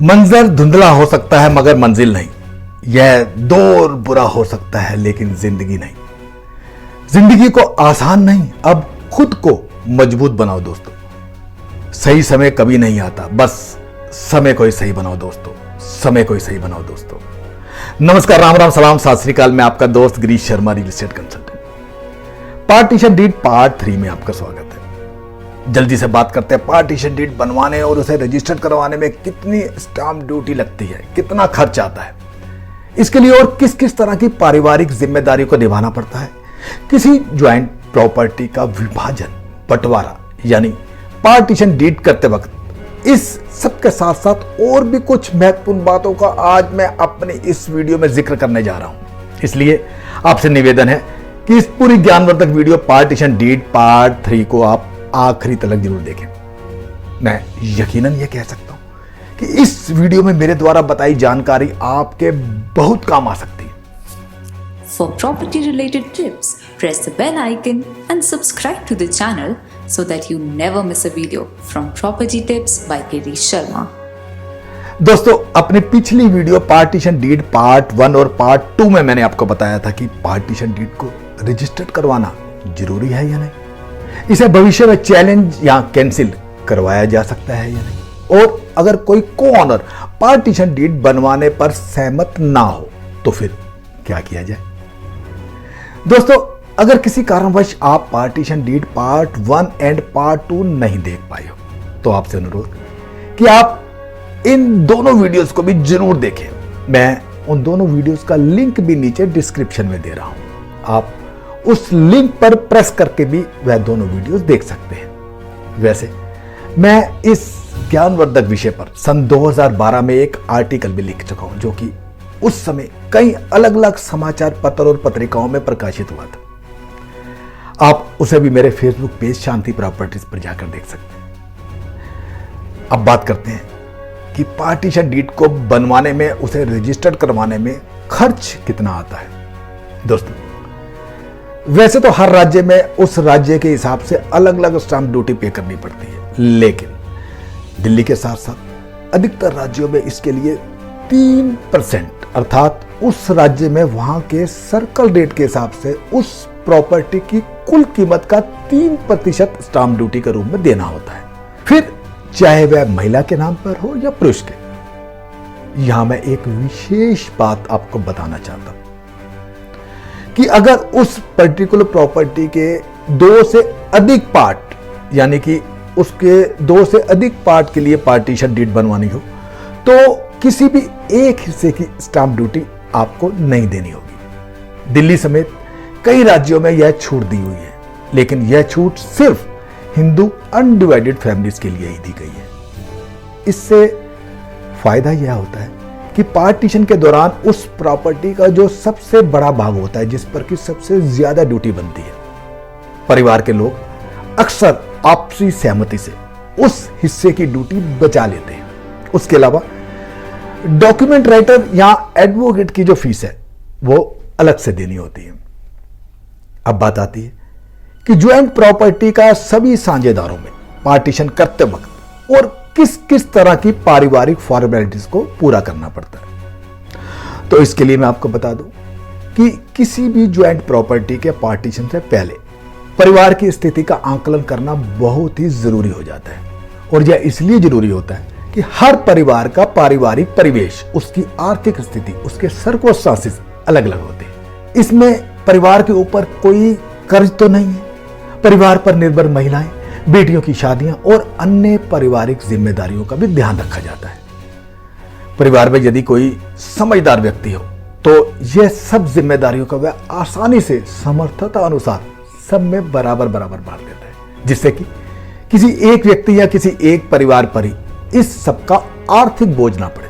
मंजर धुंधला हो सकता है मगर मंजिल नहीं। यह दौर बुरा हो सकता है लेकिन जिंदगी नहीं। जिंदगी को आसान नहीं, अब खुद को मजबूत बनाओ दोस्तों। सही समय कभी नहीं आता, बस समय को ही सही बनाओ दोस्तों, समय को ही सही बनाओ दोस्तों। नमस्कार, राम राम, सलाम, सत श्री अकाल। मैं आपका दोस्त Girish Sharma, real estate consultant. Partition deed part 3 में आपका स्वागत है। जल्दी से बात करते हैं पार्टीशन डीड बनवाने और उसे रजिस्टर्ड करवाने में कितनी स्टाम्प ड्यूटी लगती है, कितना खर्च आता है, इसके लिए और किस किस तरह की पारिवारिक जिम्मेदारी को निभाना पड़ता है। किसी ज्वाइंट प्रॉपर्टी का विभाजन, बंटवारा यानी पार्टीशन डीड करते वक्त इस सब के साथ साथ और भी कुछ महत्वपूर्ण बातों का आज मैं अपने इस वीडियो में जिक्र करने जा रहा हूं। इसलिए आपसे निवेदन है कि इस पूरी ज्ञानवर्धक वीडियो पार्टीशन डीड पार्ट 3 को आप आखिरी तक जरूर देखें। मैं यकीनन यह कह सकता हूं कि इस वीडियो में मेरे द्वारा बताई जानकारी आपके बहुत काम आ सकती है। For property related tips, press the bell icon and subscribe to the channel so that you never miss a video from Property Tips by Girish Sharma. दोस्तों, अपनी पिछली वीडियो पार्टीशन डीड पार्ट 1 और पार्ट 2 में मैंने आपको बताया था कि पार्टीशन डीड को रजिस्टर्ड करवाना जरूरी है या नहीं, इसे भविष्य में चैलेंज या कैंसिल करवाया जा सकता है या नहीं, और अगर कोई को ऑनर पार्टीशन डीड बनवाने पर सहमत ना हो तो फिर क्या किया जाए। दोस्तों, अगर किसी कारणवश आप partition deed part 1 and part 2 नहीं देख पाए हो तो आपसे अनुरोध कि आप इन दोनों वीडियोस को भी जरूर देखें। मैं उन दोनों वीडियोस का लिंक भी नीचे डिस्क्रिप्शन में दे रहा हूं। आप उस लिंक पर प्रेस करके भी वह दोनों वीडियोस देख सकते हैं। वैसे मैं इस ज्ञानवर्धक विषय पर सन 2012 में एक आर्टिकल भी लिख चुका हूं, जो कि उस समय कई अलग अलग समाचार पत्र और पत्रिकाओं में प्रकाशित हुआ था। आप उसे भी मेरे फेसबुक पेज शांति प्रॉपर्टीज पर जाकर देख सकते हैं। अब बात करते हैं कि पार्टीशन डीड को बनवाने में, उसे रजिस्टर्ड करवाने में खर्च कितना आता है। दोस्तों, वैसे तो हर राज्य में उस राज्य के हिसाब से अलग अलग स्टाम्प ड्यूटी पे करनी पड़ती है, लेकिन दिल्ली के साथ साथ अधिकतर राज्यों में इसके लिए 3% अर्थात उस राज्य में वहां के सर्कल रेट के हिसाब से उस प्रॉपर्टी की कुल कीमत का 3% स्टाम्प ड्यूटी के रूप में देना होता है। फिर चाहे वह महिला के नाम पर हो या पुरुष के। यहां मैं एक विशेष बात आपको बताना चाहता हूं कि अगर उस पर्टिकुलर प्रॉपर्टी के 2 से अधिक पार्ट यानी कि उसके 2 से अधिक पार्ट के लिए पार्टीशन डीड बनवानी हो तो किसी भी एक हिस्से की स्टाम्प ड्यूटी आपको नहीं देनी होगी। दिल्ली समेत कई राज्यों में यह छूट दी हुई है, लेकिन यह छूट सिर्फ हिंदू अनडिवाइडेड फैमिलीज के लिए ही दी गई है। इससे फायदा यह होता है कि पार्टीशन के दौरान उस प्रॉपर्टी का जो सबसे बड़ा भाग होता है, जिस पर की सबसे ज्यादा ड्यूटी बनती है, परिवार के लोग अक्सर आपसी सहमति से उस हिस्से की ड्यूटी बचा लेते हैं। उसके अलावा डॉक्यूमेंट राइटर या एडवोकेट की जो फीस है वो अलग से देनी होती है। अब बात आती है कि ज्वाइंट प्रॉपर्टी का सभी साझेदारों में पार्टीशन करते वक्त और किस किस तरह की पारिवारिक फॉर्मेलिटीज को पूरा करना पड़ता है। तो इसके लिए मैं आपको बता दूं कि किसी भी ज्वाइंट प्रॉपर्टी के पार्टीशन से पहले परिवार की स्थिति का आकलन करना बहुत ही जरूरी हो जाता है, और यह इसलिए जरूरी होता है कि हर परिवार का पारिवारिक परिवेश, उसकी आर्थिक स्थिति, उसके सर्कमस्टांसेस अलग अलग होते हैं। इसमें परिवार के ऊपर कोई कर्ज तो नहीं है, परिवार पर निर्भर महिलाएं, बेटियों की शादियां और अन्य पारिवारिक जिम्मेदारियों का भी ध्यान रखा जाता है। परिवार में यदि कोई समझदार व्यक्ति हो तो यह सब जिम्मेदारियों का वह आसानी से समर्थता अनुसार सब में बराबर बराबर बांट देता है, जिससे कि किसी एक व्यक्ति या किसी एक परिवार पर ही इस सब का आर्थिक बोझ ना पड़े।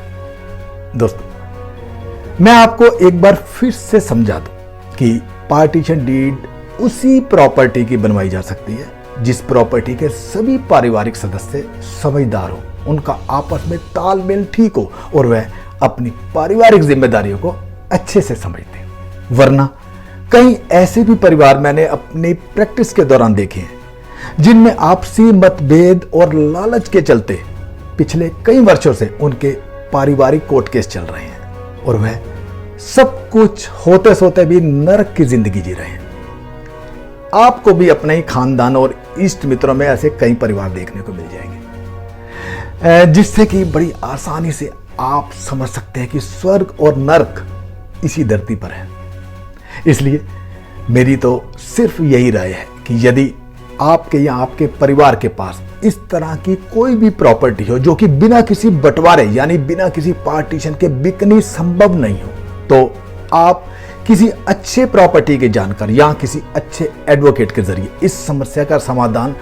दोस्तों, मैं आपको एक बार फिर से समझा दूं कि पार्टीशन डीड उसी प्रॉपर्टी की बनवाई जा सकती है जिस प्रॉपर्टी के सभी पारिवारिक सदस्य समझदार हो, उनका आपस में तालमेल ठीक हो और वह अपनी पारिवारिक जिम्मेदारियों को अच्छे से समझते हैं। वरना कई ऐसे भी परिवार मैंने अपनी प्रैक्टिस के दौरान देखे हैं जिनमें आपसी मतभेद और लालच के चलते पिछले कई वर्षों से उनके पारिवारिक कोर्ट केस चल रहे हैं और वह सब कुछ होते सोते भी नरक की जिंदगी जी रहे हैं। आपको भी अपने ही खानदान और इष्ट मित्रों में ऐसे कई परिवार देखने को मिल जाएंगे, जिससे कि बड़ी आसानी से आप समझ सकते हैं कि स्वर्ग और नरक इसी धरती पर है। इसलिए मेरी तो सिर्फ यही राय है कि यदि आपके या आपके परिवार के पास इस तरह की कोई भी प्रॉपर्टी हो जो कि बिना किसी बंटवारे यानी बिना किसी पार्टीशन के बिकनी संभव नहीं हो, तो आप किसी अच्छे प्रॉपर्टी के जानकार या किसी अच्छे एडवोकेट के जरिए इस समस्या का समाधान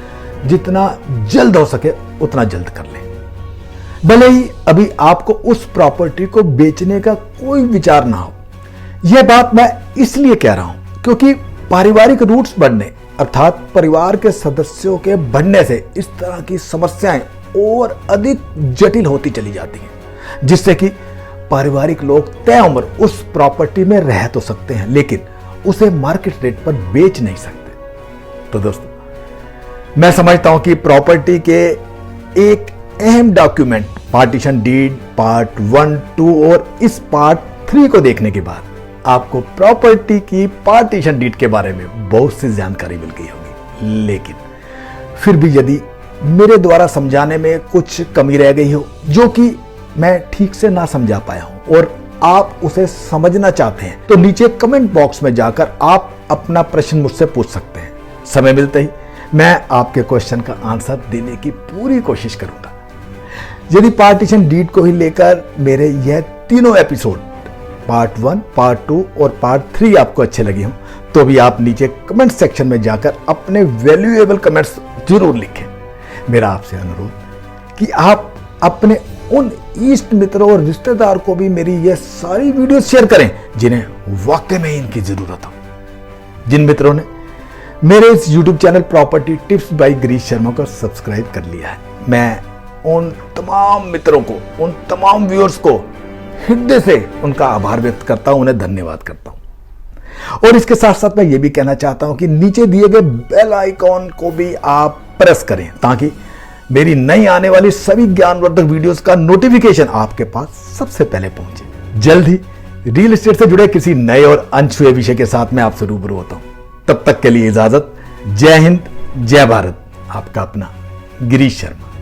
जितना जल्द हो सके उतना जल्द कर लें। भले ही अभी आपको उस प्रॉपर्टी को बेचने का कोई विचार ना हो। यह बात मैं इसलिए कह रहा हूं क्योंकि पारिवारिक रूट्स बढ़ने अर्थात परिवार के सदस्यों के बढ़ने से इस तरह की समस्याएं और अधिक जटिल होती चली जाती हैं, जिससे कि पारिवारिक लोग तय उम्र उस प्रॉपर्टी में रह तो सकते हैं लेकिन उसे मार्केट रेट पर बेच नहीं सकते। तो दोस्तों, मैं समझता हूं कि प्रॉपर्टी के एक अहम डॉक्यूमेंट पार्टीशन डीड पार्ट 1, 2 और इस पार्ट 3 को देखने के बाद आपको प्रॉपर्टी की पार्टीशन डीड के बारे में बहुत सी जानकारी मिल गई होगी। लेकिन फिर भी यदि मेरे द्वारा समझाने में कुछ कमी रह गई हो जो कि मैं ठीक से ना समझा पाया हूं और आप उसे समझना चाहते हैं, तो नीचे कमेंट बॉक्स में जाकर आप अपना प्रश्न मुझसे पूछ सकते हैं। समय मिलते ही मैं आपके क्वेश्चन का आंसर देने की पूरी कोशिश करूंगा। यदि पार्टीशन डीड को ही लेकर मेरे यह तीनों एपिसोड पार्ट 1, पार्ट 2 और पार्ट 3 आपको अच्छे लगे हों, तो भी आप नीचे कमेंट सेक्शन में जाकर अपने वैल्यूएबल कमेंट्स जरूर लिखें। मेरा आपसे अनुरोध कि आप अपने उन इष्ट मित्रों और रिश्तेदार को भी मेरी यह सारी वीडियो शेयर करें जिन्हें वाकई में इनकी जरूरत हो। जिन मित्रों ने मेरे इस YouTube channel property tips by Girish Sharma को सब्सक्राइब कर लिया है, मैं उन तमाम मित्रों को, उन तमाम व्यूअर्स को हृदय से उनका आभार व्यक्त करता हूं, उन्हें धन्यवाद करता हूं। और इसके साथ साथ मैं ये भी कहना चाहता हूं कि नीचे दिए गए बेल आइकॉन को भी आप प्रेस करें ताकि मेरी नई आने वाली सभी ज्ञानवर्धक वीडियोस का नोटिफिकेशन आपके पास सबसे पहले पहुंचे। जल्द ही रियल एस्टेट से जुड़े किसी नए और अनछुए विषय के साथ मैं आपसे रूबरू होता हूं। तब तक के लिए इजाजत। जय हिंद, जय भारत। आपका अपना गिरीश शर्मा।